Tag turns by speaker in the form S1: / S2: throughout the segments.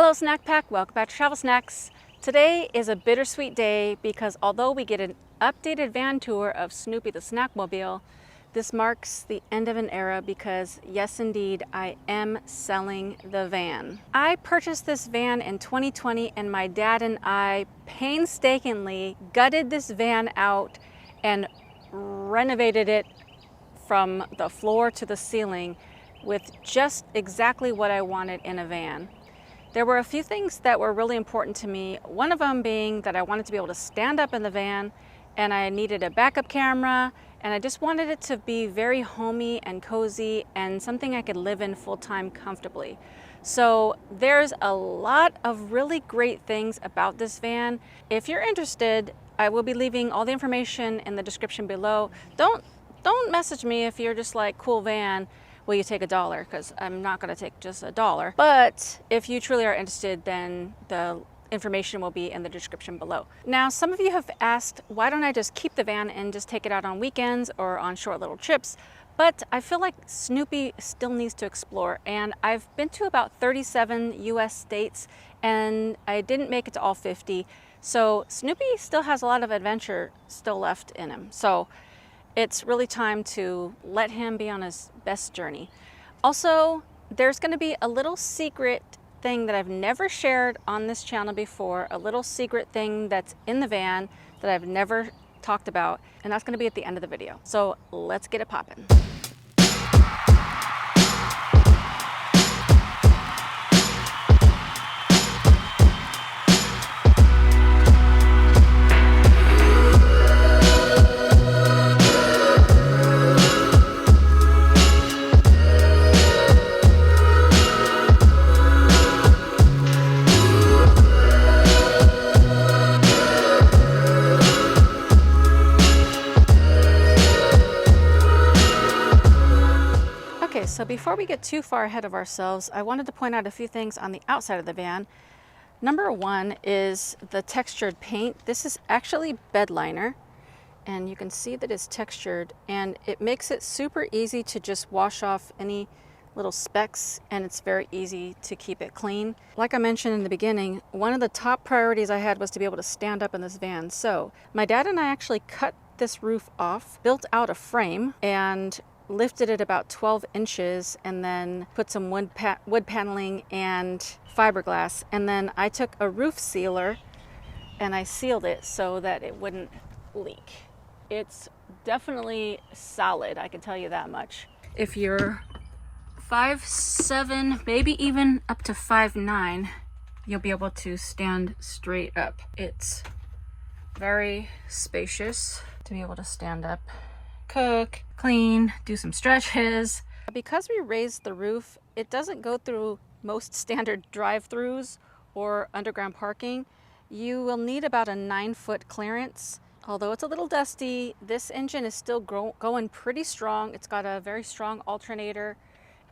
S1: Hello Snack Pack, welcome back to Travel Snacks. Today is a bittersweet day because although we get an updated van tour of Snoopy the Snackmobile, this marks the end of an era because yes indeed, I am selling the van. I purchased this van in 2020 and my dad and I painstakingly gutted this van out and renovated it from the floor to the ceiling with just exactly what I wanted in a van. There were a few things that were really important to me, one of them being that I wanted to be able to stand up in the van and I needed a backup camera and I just wanted it to be very homey and cozy and something I could live in full-time comfortably. So there's a lot of really great things about this van. If you're interested, I will be leaving all the information in the description below. Don't message me if you're just like, cool van, will you take $1? Because I'm not going to take just $1. But if you truly are interested, then the information will be in the description below. Now, some of you have asked, why don't I just keep the van and just take it out on weekends or on short little trips? But I feel like Snoopy still needs to explore. And I've been to about 37 US states and I didn't make it to all 50. So Snoopy still has a lot of adventure still left in him. So it's really time to let him be on his best journey. Also, there's going to be a little secret thing that I've never shared on this channel before, a little secret thing that's in the van that I've never talked about, and that's going to be at the end of the video. So let's get it popping. So before we get too far ahead of ourselves, I wanted to point out a few things on the outside of the van. Number one is the textured paint. This is actually bed liner, and you can see that it's textured, and it makes it super easy to just wash off any little specks, and it's very easy to keep it clean. Like I mentioned in the beginning, one of the top priorities I had was to be able to stand up in this van. So my dad and I actually cut this roof off, built out a frame, and lifted it about 12 inches and then put some wood paneling and fiberglass. And then I took a roof sealer and I sealed it so that it wouldn't leak. It's definitely solid, I can tell you that much. If you're 5'7", maybe even up to 5'9", you'll be able to stand straight up. It's very spacious to be able to stand up, cook, clean, do some stretches. Because we raised the roof, it doesn't go through most standard drive-throughs or underground parking. You will need about a 9-foot clearance. Although it's a little dusty, this engine is still going pretty strong. It's got a very strong alternator,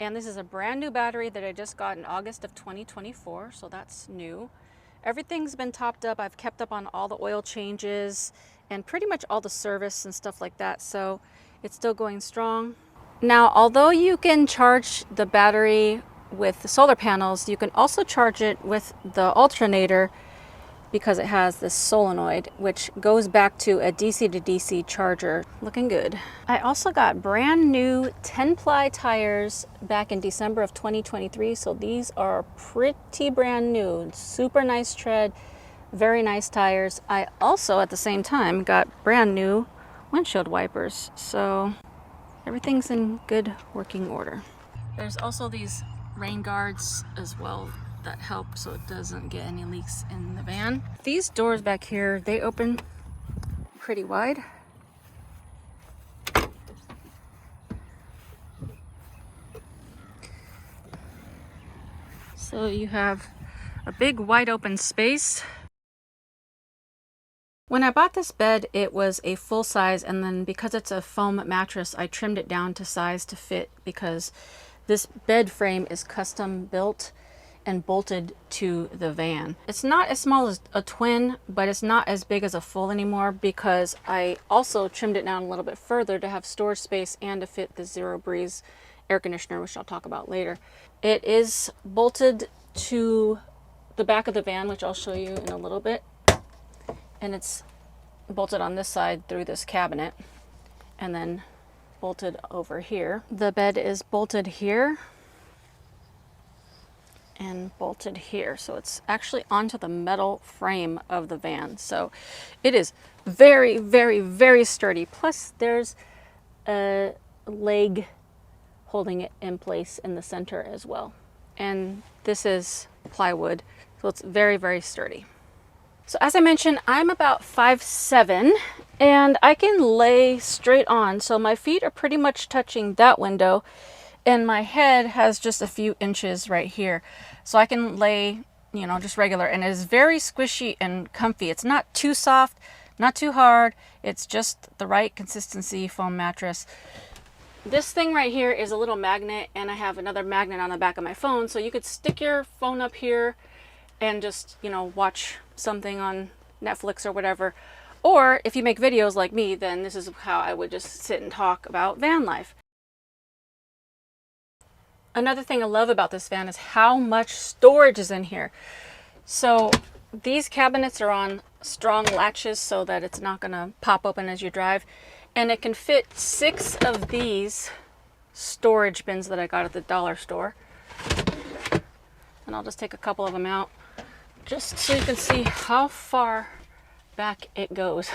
S1: and this is a brand new battery that I just got in August of 2024, so that's new. Everything's been topped up. I've kept up on all the oil changes and pretty much all the service and stuff like that, so it's still going strong. Now, although you can charge the battery with the solar panels, you can also charge it with the alternator because it has this solenoid, which goes back to a DC to DC charger. Looking good. I also got brand new 10-ply tires back in December of 2023, so these are pretty brand new. Super nice tread, very nice tires. I also, at the same time, got brand new windshield wipers, so everything's in good working order. There's also these rain guards as well that help so it doesn't get any leaks in the van. These doors back here, they open pretty wide. So you have a big wide open space. When I bought this bed, it was a full size, and then because it's a foam mattress, I trimmed it down to size to fit because this bed frame is custom built and bolted to the van. It's not as small as a twin, but it's not as big as a full anymore because I also trimmed it down a little bit further to have storage space and to fit the Zero Breeze air conditioner, which I'll talk about later. It is bolted to the back of the van, which I'll show you in a little bit. And it's bolted on this side through this cabinet and then bolted over here. The bed is bolted here and bolted here. So it's actually onto the metal frame of the van. So it is very, very, very sturdy. Plus there's a leg holding it in place in the center as well. And this is plywood, so it's very, very sturdy. So as I mentioned, I'm about 5'7", and I can lay straight on. So my feet are pretty much touching that window, and my head has just a few inches right here. So I can lay, you know, just regular, and it is very squishy and comfy. It's not too soft, not too hard. It's just the right consistency foam mattress. This thing right here is a little magnet, and I have another magnet on the back of my phone, so you could stick your phone up here and just, you know, watch something on Netflix or whatever. Or if you make videos like me, then this is how I would just sit and talk about van life. Another thing I love about this van is how much storage is in here. So these cabinets are on strong latches so that it's not gonna pop open as you drive. And it can fit 6 of these storage bins that I got at the dollar store. And I'll just take a couple of them out just so you can see how far back it goes.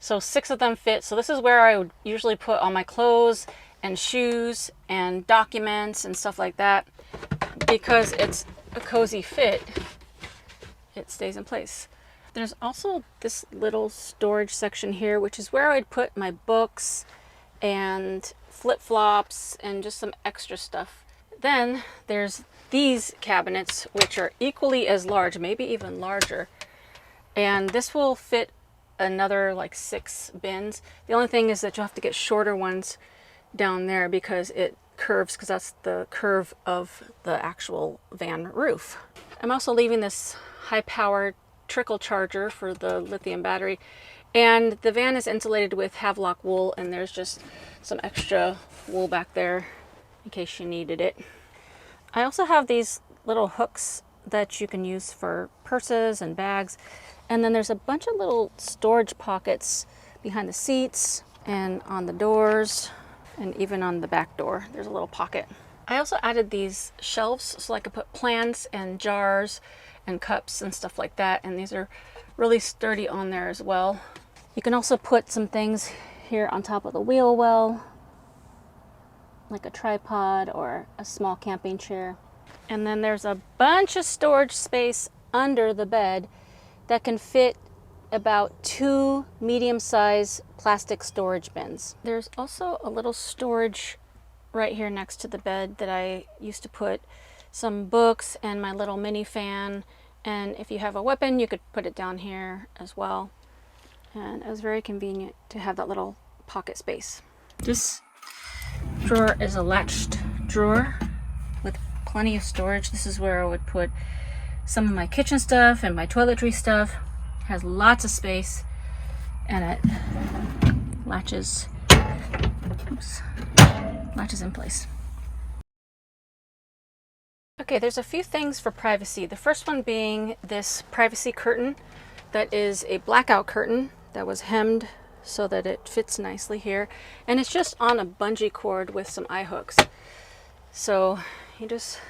S1: So 6 of them fit. So this is where I would usually put all my clothes and shoes and documents and stuff like that. Because it's a cozy fit, it stays in place. There's also this little storage section here, which is where I'd put my books and flip-flops and just some extra stuff. Then there's these cabinets, which are equally as large, maybe even larger. And this will fit another like 6 bins. The only thing is that you'll have to get shorter ones down there because it curves, because that's the curve of the actual van roof. I'm also leaving this high-powered trickle charger for the lithium battery, and the van is insulated with Havelock wool, and there's just some extra wool back there in case you needed it. I also have these little hooks that you can use for purses and bags, and then there's a bunch of little storage pockets behind the seats and on the doors, and even on the back door there's a little pocket. I also added these shelves so I could put plants and jars and cups and stuff like that, and these are really sturdy on there as well. You can also put some things here on top of the wheel well, like a tripod or a small camping chair. And then there's a bunch of storage space under the bed that can fit about 2 medium-sized plastic storage bins. There's also a little storage right here next to the bed that I used to put some books and my little mini fan, and if you have a weapon you could put it down here as well. And it was very convenient to have that little pocket space. This drawer is a latched drawer with plenty of storage. This is where I would put some of my kitchen stuff and my toiletry stuff. It has lots of space, and it latches, latches in place. Okay, there's a few things for privacy. The first one being this privacy curtain that is a blackout curtain that was hemmed so that it fits nicely here. And it's just on a bungee cord with some eye hooks. So you just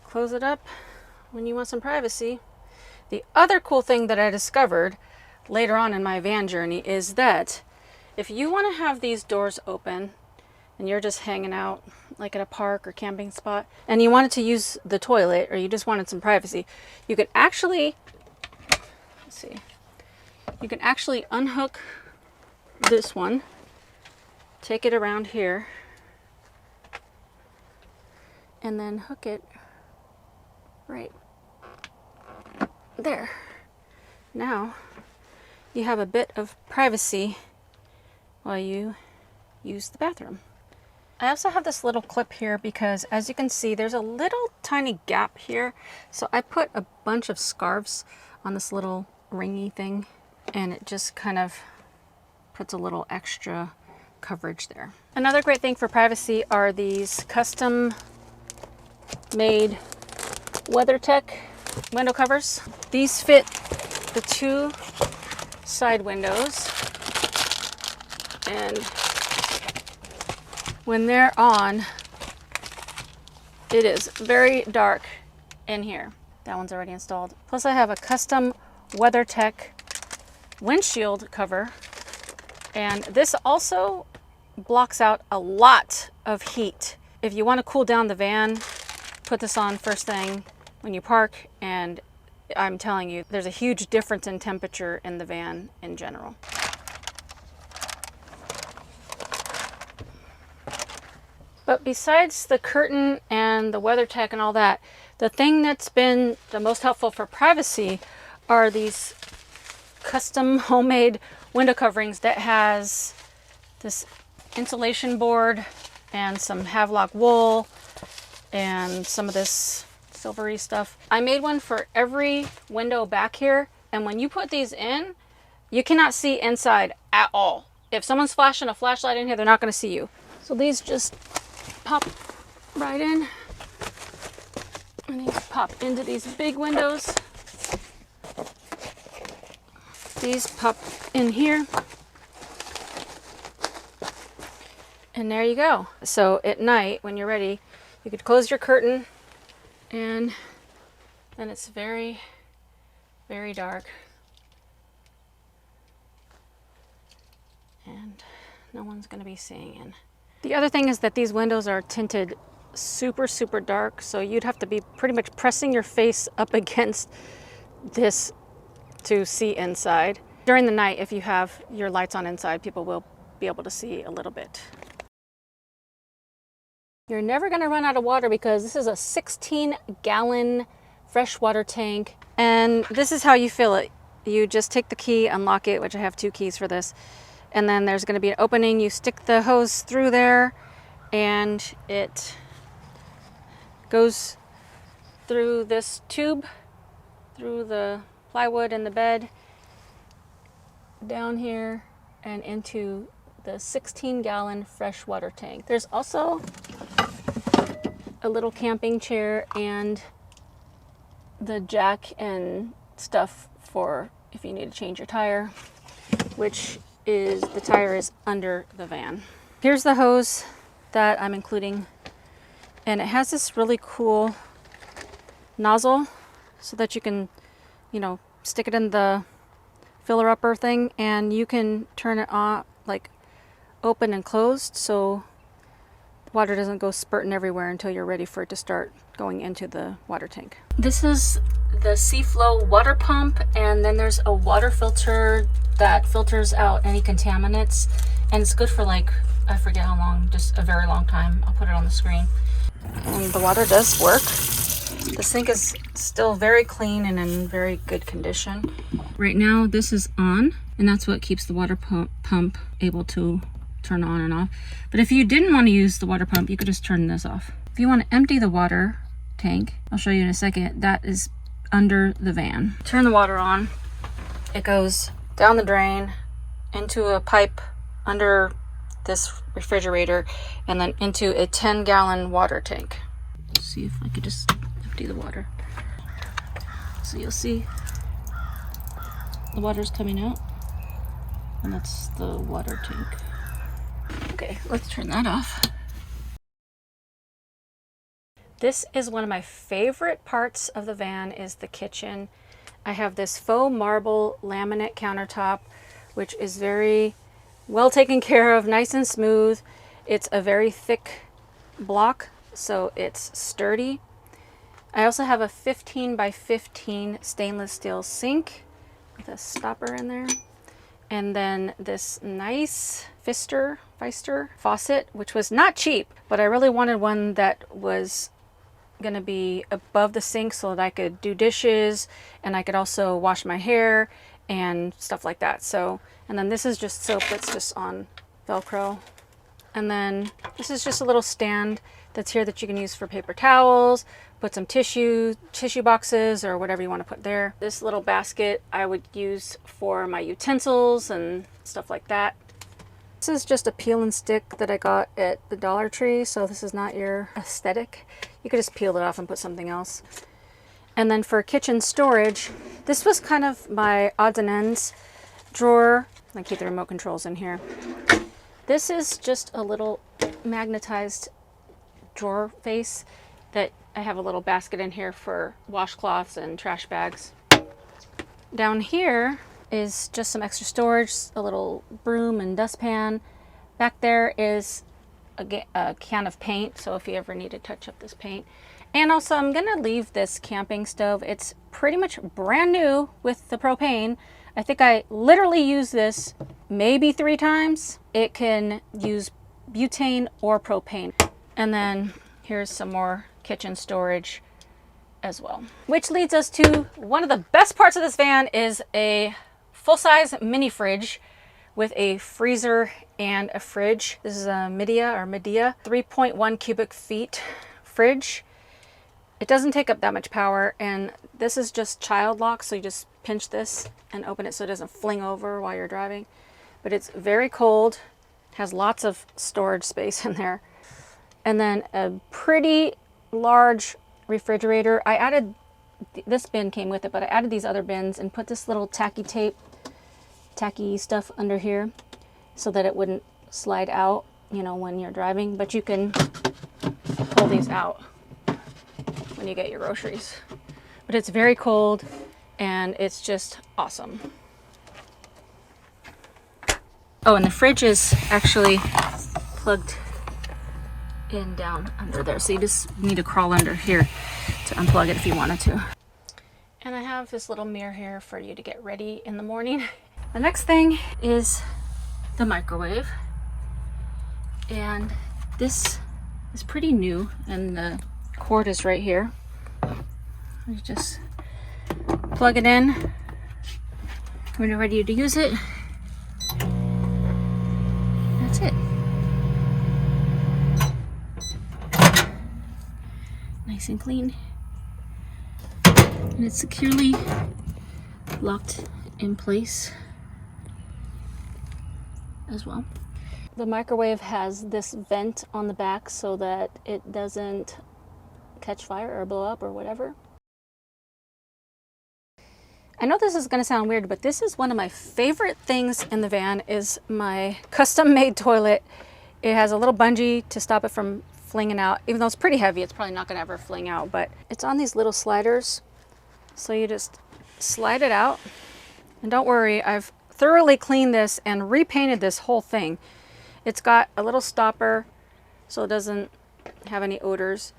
S1: close it up when you want some privacy. The other cool thing that I discovered later on in my van journey is that if you want to have these doors open and you're just hanging out like at a park or camping spot and you wanted to use the toilet, or you just wanted some privacy, you could actually, let's see, you can actually unhook this one, take it around here, and then hook it right there. Now you have a bit of privacy while you use the bathroom. I also have this little clip here because, as you can see, there's a little tiny gap here. So I put a bunch of scarves on this little ringy thing, and it just kind of puts a little extra coverage there. Another great thing for privacy are these custom made WeatherTech window covers. These fit the 2 side windows, and when they're on, it is very dark in here. That one's already installed. Plus I have a custom WeatherTech windshield cover, and this also blocks out a lot of heat. If you want to cool down the van, put this on first thing when you park, and I'm telling you, there's a huge difference in temperature in the van in general. But besides the curtain and the WeatherTech and all that, the thing that's been the most helpful for privacy are these custom homemade window coverings that has this insulation board and some Havelock wool and some of this silvery stuff. I made one for every window back here, and when you put these in, you cannot see inside at all. If someone's flashing a flashlight in here, they're not going to see you. So these just pop right in, and these pop into these big windows. These pop in here, and there you go. So at night when you're ready, you could close your curtain, and then it's very, very dark, and no one's going to be seeing in. The other thing is that these windows are tinted super, super dark, so you'd have to be pretty much pressing your face up against this to see inside. During the night, if you have your lights on inside, people will be able to see a little bit. You're never going to run out of water because this is a 16-gallon freshwater tank, and this is how you fill it. You just take the key, unlock it, which I have 2 keys for this, and then there's going to be an opening. You stick the hose through there, and it goes through this tube, through the plywood in the bed, down here, and into the 16-gallon freshwater tank. There's also a little camping chair and the jack and stuff for if you need to change your tire, which is, the tire is under the van. Here's the hose that I'm including, and it has this really cool nozzle so that you can, you know, stick it in the filler upper thing, and you can turn it on, like open and closed, so water doesn't go spurting everywhere until you're ready for it to start going into the water tank. This is the Seaflow water pump, and then there's a water filter that filters out any contaminants, and it's good for, like, I forget how long, just a very long time. I'll put it on the screen. And the water does work. The sink is still very clean and in very good condition. Right now this is on, and that's what keeps the water pump able to turn on and off. But if you didn't want to use the water pump, you could just turn this off. If you want to empty the water tank, I'll show you in a second, that is under the van. Turn the water on. It goes down the drain into a pipe under this refrigerator, and then into a 10-gallon water tank. Let's see if I could just empty the water. So you'll see the water's coming out, and that's the water tank. Okay, let's turn that off. This is one of my favorite parts of the van, is the kitchen. I have this faux marble laminate countertop, which is very well taken care of, nice and smooth. It's a very thick block, so it's sturdy. I also have a 15 by 15 stainless steel sink with a stopper in there. And then this nice Pfister faucet, which was not cheap, but I really wanted one that was going to be above the sink so that I could do dishes, and I could also wash my hair and stuff like that. So, and then this is just soap that's just on Velcro. And then this is just a little stand that's here that you can use for paper towels, put some tissue boxes or whatever you want to put there. This little basket I would use for my utensils and stuff like that. This is just a peel and stick that I got at the Dollar Tree, so this is not your aesthetic. You could just peel it off and put something else. And then for kitchen storage, this was kind of my odds and ends drawer. I keep the remote controls in here. This is just a little magnetized drawer face that I have a little basket in here for washcloths and trash bags. Down here is just some extra storage, a little broom and dustpan. Back there is a can of paint, so if you ever need to touch up this paint. And also I'm gonna leave this camping stove. It's pretty much brand new with the propane. I think I literally use this maybe 3 times. It can use butane or propane. And then here's some more kitchen storage as well. Which leads us to one of the best parts of this van is a full-size mini fridge with a freezer and a fridge. This is a Midea 3.1 cubic feet fridge. It doesn't take up that much power, and this is just child lock, so you just pinch this and open it so it doesn't fling over while you're driving. But it's very cold, has lots of storage space in there. And then a pretty large refrigerator. I added, this bin came with it, but I added these other bins and put this little tacky stuff under here so that it wouldn't slide out, you know, when you're driving. But you can pull these out when you get your groceries. But it's very cold and it's just awesome. Oh, and the fridge is actually plugged in down under there, so you just need to crawl under here to unplug it if you wanted to. And I have this little mirror here for you to get ready in the morning. The next thing is the microwave, and this is pretty new, and the cord is right here. You just plug it in when you're ready to use it. That's it. Nice and clean. And it's securely locked in place as well. The microwave has this vent on the back so that it doesn't catch fire or blow up or whatever. I know this is going to sound weird, but this is one of my favorite things in the van is my custom-made toilet. It has a little bungee to stop it from flinging out. Even though it's pretty heavy, it's probably not going to ever fling out, but it's on these little sliders. So you just slide it out. And don't worry, I've thoroughly cleaned this and repainted this whole thing. It's got a little stopper so it doesn't have any odors.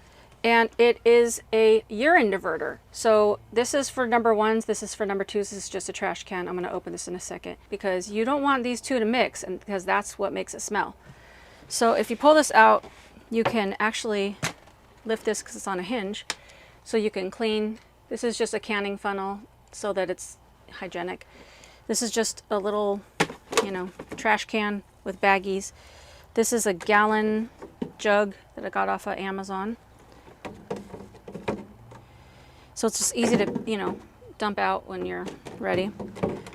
S1: And it is a urine diverter. So this is for number 1s, this is for number 2s, this is just a trash can. I'm gonna open this in a second because you don't want these two to mix, and because that's what makes it smell. So if you pull this out, you can actually lift this because it's on a hinge. So you can clean, this is just a canning funnel so that it's hygienic. This is just a little, you know, trash can with baggies. This is a gallon jug that I got off of Amazon. So it's just easy to, you know, dump out when you're ready.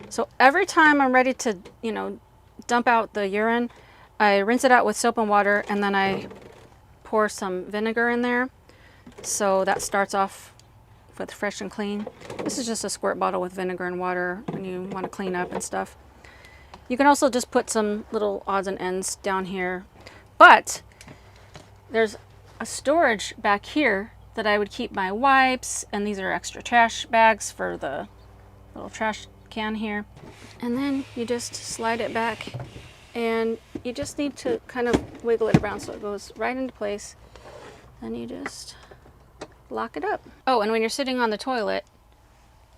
S1: So every time I'm ready to, you know, dump out the urine, I rinse it out with soap and water, and then I pour some vinegar in there. So that starts off with fresh and clean. This is just a squirt bottle with vinegar and water when you want to clean up and stuff. You can also just put some little odds and ends down here. But there's a storage back here that I would keep my wipes, and these are extra trash bags for the little trash can here. And then you just slide it back, and you just need to kind of wiggle it around so it goes right into place. Then you just lock it up. Oh, and when you're sitting on the toilet,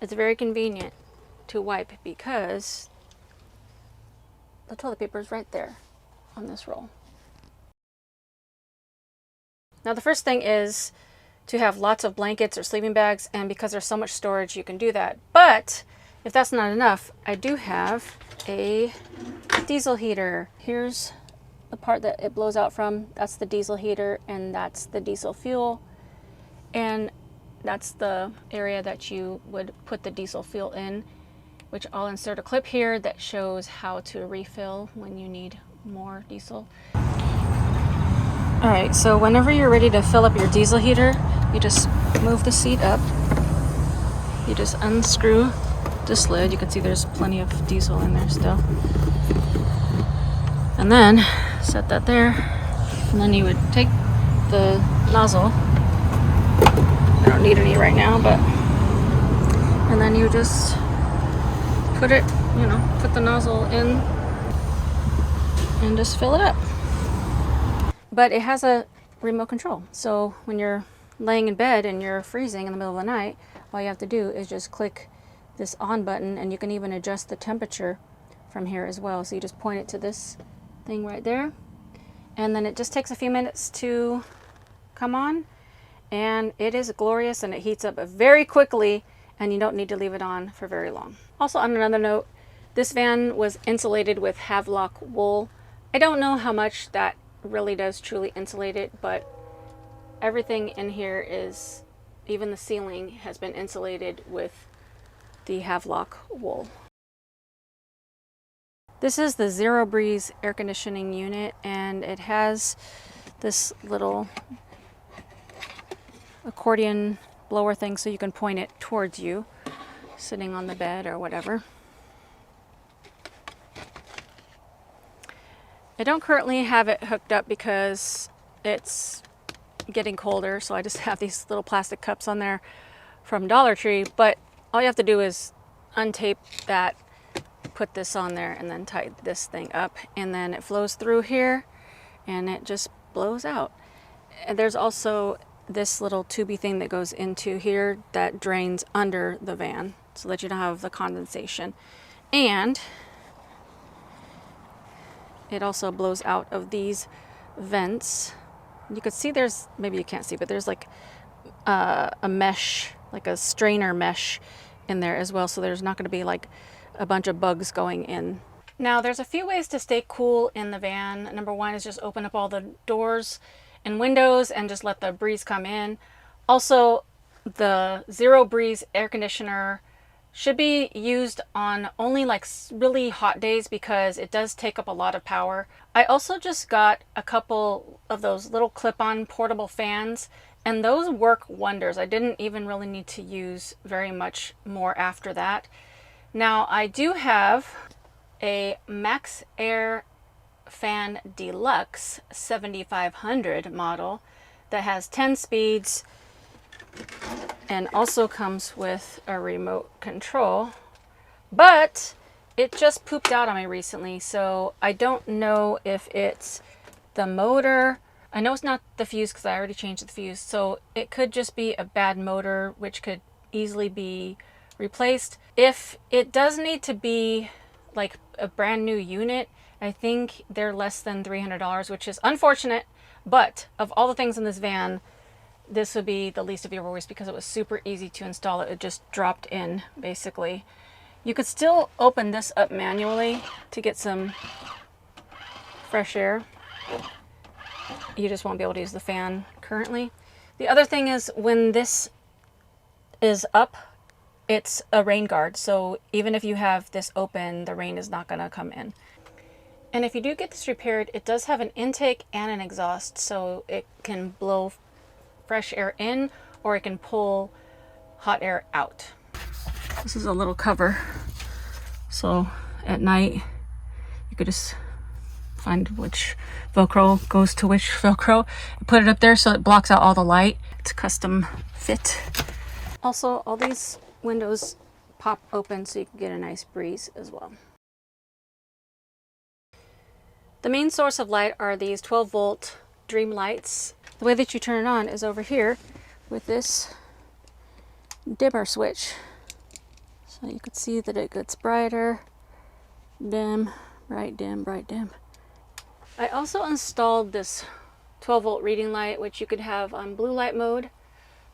S1: it's very convenient to wipe because the toilet paper is right there on this roll. Now the first thing is to have lots of blankets or sleeping bags, and because there's so much storage, you can do that. But if that's not enough, I do have a diesel heater. Here's the part that it blows out from. That's the diesel heater, and that's the diesel fuel. And that's the area that you would put the diesel fuel in, which I'll insert a clip here that shows how to refill when you need more diesel. Alright, so whenever you're ready to fill up your diesel heater, you just move the seat up You just unscrew this lid. You can see there's plenty of diesel in there still. And then set that there. And then you would take the nozzle. I don't need any right now, but and then you just put it, you know, put the nozzle in and just fill it up. But it has a remote control, so when you're laying in bed and you're freezing in the middle of the night, all you have to do is just click this on button, and you can even adjust the temperature from here as well. So you just point it to this thing right there, and then it just takes a few minutes to come on, and it is glorious, and it heats up very quickly, and you don't need to leave it on for very long. Also, on another note, this van was insulated with Havelock wool. I don't know how much that really does truly insulate it, but everything in here is, even the ceiling has been insulated with the Havelock wool. This is the Zero Breeze air conditioning unit, and it has this little accordion blower thing so you can point it towards you sitting on the bed or whatever. I don't currently have it hooked up because it's getting colder, so I just have these little plastic cups on there from Dollar Tree, but all you have to do is untape that, put this on there, and then tighten this thing up, and then it flows through here and it just blows out. And there's also this little tubey thing that goes into here that drains under the van so that you don't have the condensation, and it also blows out of these vents. You can see there's, maybe you can't see, but there's like a mesh, like a strainer mesh in there as well, so there's not going to be like a bunch of bugs going in. Now there's a few ways to stay cool in the van. Number one is just open up all the doors and windows and just let the breeze come in. Also, the Zero Breeze air conditioner should be used on only like really hot days because it does take up a lot of power. I also just got a couple of those little clip-on portable fans, and those work wonders. I didn't even really need to use very much more after that. Now I do have a Max Air Fan Deluxe 7500 model that has 10 speeds and also comes with a remote control, but it just pooped out on me recently, so I don't know if it's the motor. I know it's not the fuse because I already changed the fuse, so it could just be a bad motor which could easily be replaced. If it does need to be like a brand new unit, I think they're less than $300, which is unfortunate, but of all the things in this van, this would be the least of your worries because it was super easy to install. It just dropped in basically. You could still open this up manually to get some fresh air. You just won't be able to use the fan currently. The other thing is, when this is up, it's a rain guard, so even if you have this open, the rain is not going to come in. And if you do get this repaired, it does have an intake and an exhaust, so it can blow fresh air in, or it can pull hot air out. This is a little cover, so at night you could just find which Velcro goes to which Velcro, put it up there so it blocks out all the light. It's custom fit. Also, all these windows pop open so you can get a nice breeze as well. The main source of light are these 12-volt Dream lights. The way that you turn it on is over here with this dimmer switch. So you can see that it gets brighter, dim, bright, dim, bright, dim. I also installed this 12-volt reading light, which you could have on blue light mode.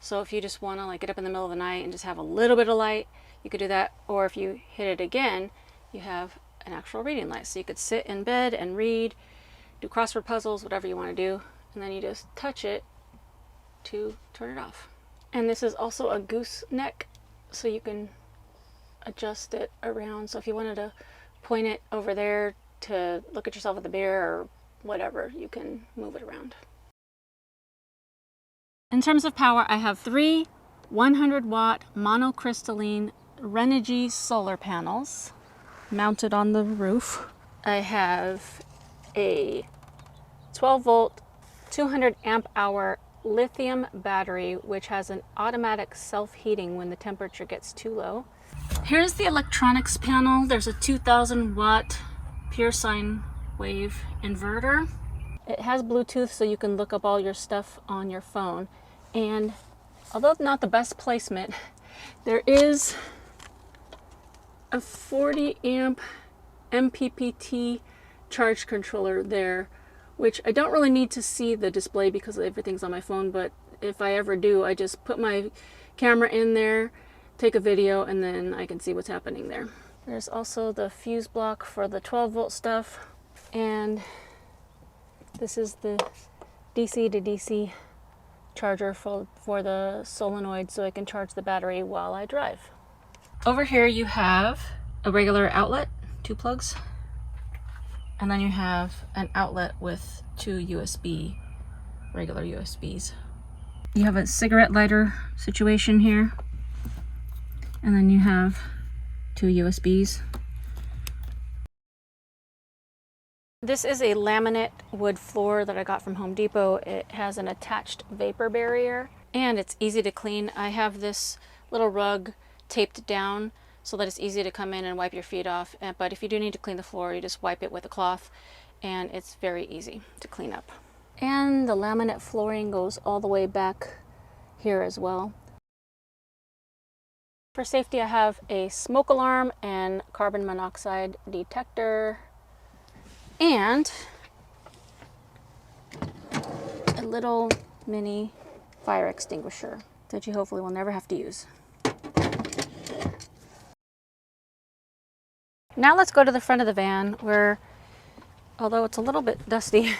S1: So if you just want to like get up in the middle of the night and just have a little bit of light, you could do that. Or if you hit it again, you have an actual reading light. So you could sit in bed and read, do crossword puzzles, whatever you want to do, and then you just touch it to turn it off. And this is also a gooseneck, so you can adjust it around. So if you wanted to point it over there to look at yourself at the mirror or whatever, you can move it around. In terms of power, I have 3 100-watt monocrystalline Renogy solar panels mounted on the roof. I have a 12-volt, 200 amp hour lithium battery, which has an automatic self-heating when the temperature gets too low. Here's the electronics panel. There's a 2000-watt pure sine wave inverter. It has Bluetooth, so you can look up all your stuff on your phone. And although not the best placement, there is a 40 amp MPPT charge controller there, which I don't really need to see the display because everything's on my phone, but if I ever do, I just put my camera in there, take a video, and then I can see what's happening there. There's also the fuse block for the 12-volt stuff, and this is the DC to DC charger for the solenoid, so I can charge the battery while I drive. Over here you have a regular outlet, 2 plugs, and then you have an outlet with 2 regular USBs. You have a cigarette lighter situation here, and then you have 2 USBs. This is a laminate wood floor that I got from Home Depot. It has an attached vapor barrier, and it's easy to clean. I have this little rug taped down so that it's easy to come in and wipe your feet off. But if you do need to clean the floor, you just wipe it with a cloth, and it's very easy to clean up. And the laminate flooring goes all the way back here as well. For safety, I have a smoke alarm and carbon monoxide detector, and a little mini fire extinguisher that you hopefully will never have to use. Now let's go to the front of the van where, although it's a little bit dusty,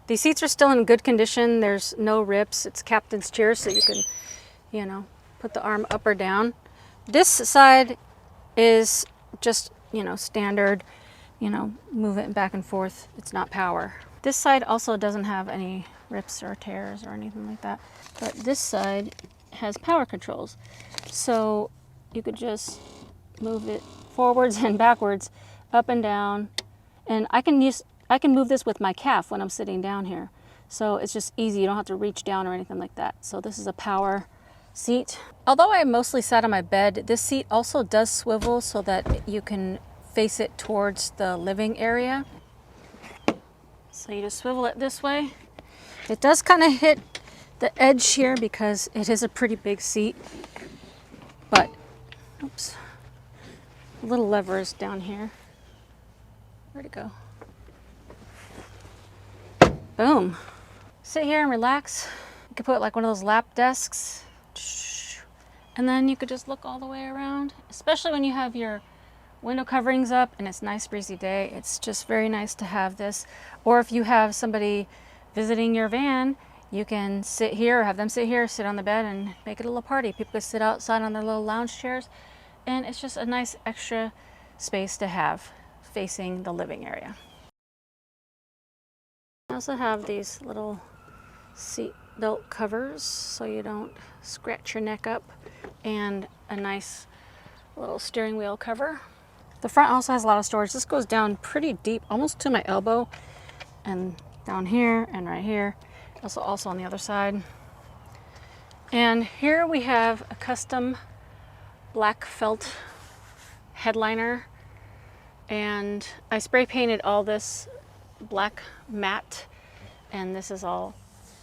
S1: the seats are still in good condition. There's no rips. It's captain's chair, so you can, put the arm up or down. This side is just, standard, move it back and forth. It's not power. This side also doesn't have any rips or tears or anything like that. But this side has power controls. So you could just move it forwards and backwards, up and down. And I can move this with my calf when I'm sitting down here. So it's just easy. You don't have to reach down or anything like that. So this is a power seat. Although I mostly sat on my bed, this seat also does swivel so that you can face it towards the living area. So you just swivel it this way. It does kind of hit the edge here because it is a pretty big seat, but oops, little levers down here. Where'd it go? Boom. Sit here and relax. You could put like one of those lap desks, and then you could just look all the way around, especially when you have your window coverings up and it's a nice breezy day. It's just very nice to have this. Or if you have somebody visiting your van, you can sit here or have them sit here, sit on the bed, and make it a little party. People can sit outside on their little lounge chairs, and it's just a nice extra space to have facing the living area. I also have these little seat belt covers so you don't scratch your neck up, and a nice little steering wheel cover. The front also has a lot of storage. This goes down pretty deep, almost to my elbow, and down here and right here. Also on the other side. And here we have a custom black felt headliner, and I spray painted all this black matte, and this is all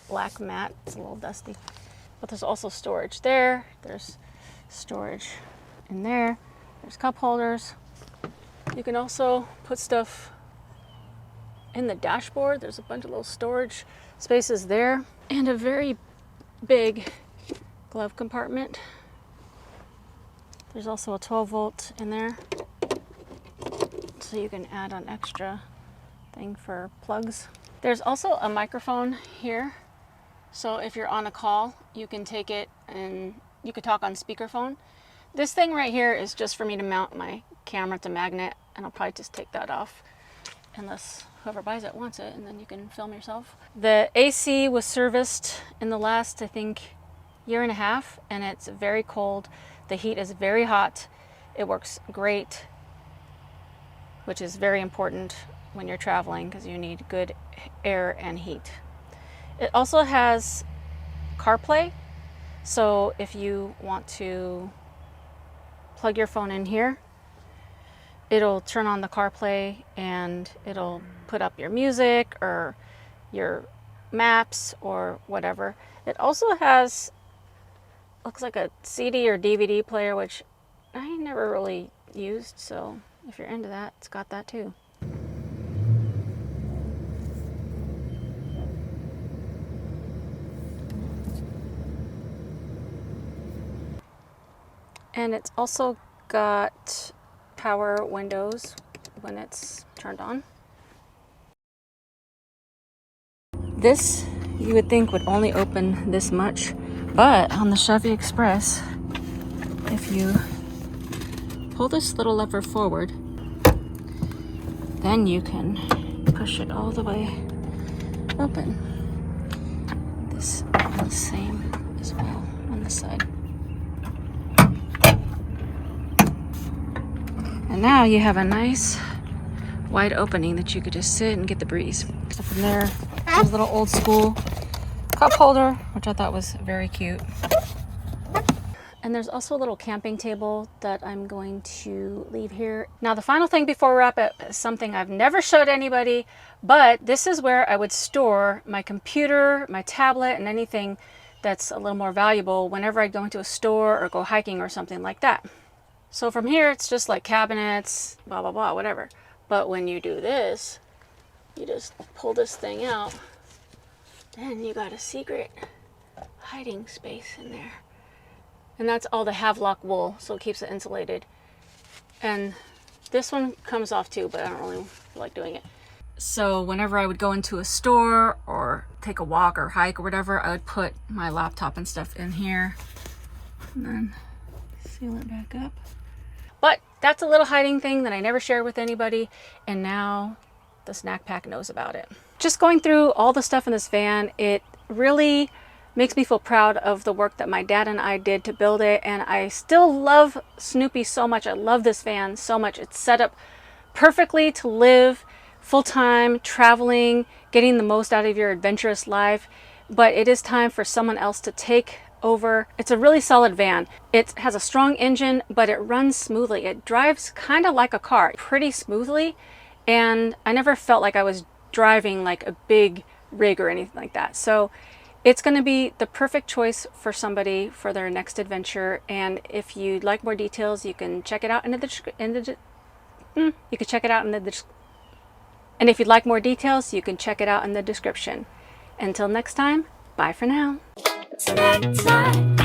S1: black matte. It's a little dusty, but there's also storage there. There's storage in there. There's cup holders. You can also put stuff in the dashboard. There's a bunch of little storage spaces there, and a very big glove compartment. There's also a 12-volt in there, so you can add an extra thing for plugs. There's also a microphone here, so if you're on a call, you can take it and you could talk on speakerphone. This thing right here is just for me to mount my camera. It's a magnet, and I'll probably just take that off unless whoever buys it wants it, and then you can film yourself. The AC was serviced in the last, I think, year and a half, and it's very cold. The heat is very hot. It works great, which is very important when you're traveling because you need good air and heat. It also has CarPlay, so if you want to plug your phone in here, it'll turn on the CarPlay and it'll put up your music or your maps or whatever. It also has, looks like a CD or DVD player, which I never really used, so if you're into that, it's got that too. And it's also got power windows when it's turned on. This you would think would only open this much, but on the Chevy Express, if you pull this little lever forward, then you can push it all the way open. This is the same as well on this side. And now you have a nice wide opening that you could just sit and get the breeze. So from there, there's a little old school cup holder, which I thought was very cute. And there's also a little camping table that I'm going to leave here. Now the final thing before we wrap up is something I've never showed anybody, but this is where I would store my computer, my tablet, and anything that's a little more valuable whenever I go into a store or go hiking or something like that. So from here, it's just like cabinets, blah, blah, blah, whatever. But when you do this, you just pull this thing out, then you got a secret hiding space in there. And that's all the Havelock wool, so it keeps it insulated. And this one comes off too, but I don't really like doing it. So whenever I would go into a store or take a walk or hike or whatever, I would put my laptop and stuff in here and then seal it back up. But that's a little hiding thing that I never shared with anybody, and now the snack pack knows about it. Just going through all the stuff in this van, it really makes me feel proud of the work that my dad and I did to build it, and I still love Snoopy so much. I love this van so much. It's set up perfectly to live full-time, traveling, getting the most out of your adventurous life, but it is time for someone else to take over. It's a really solid van. It has a strong engine, but it runs smoothly. It drives kind of like a car, pretty smoothly, and I never felt like I was driving like a big rig or anything like that. So it's going to be the perfect choice for somebody for their next adventure. And if you'd like more details, you can check it out and if you'd like more details, you can check it out in the description. Until next time, bye for now. Snack time.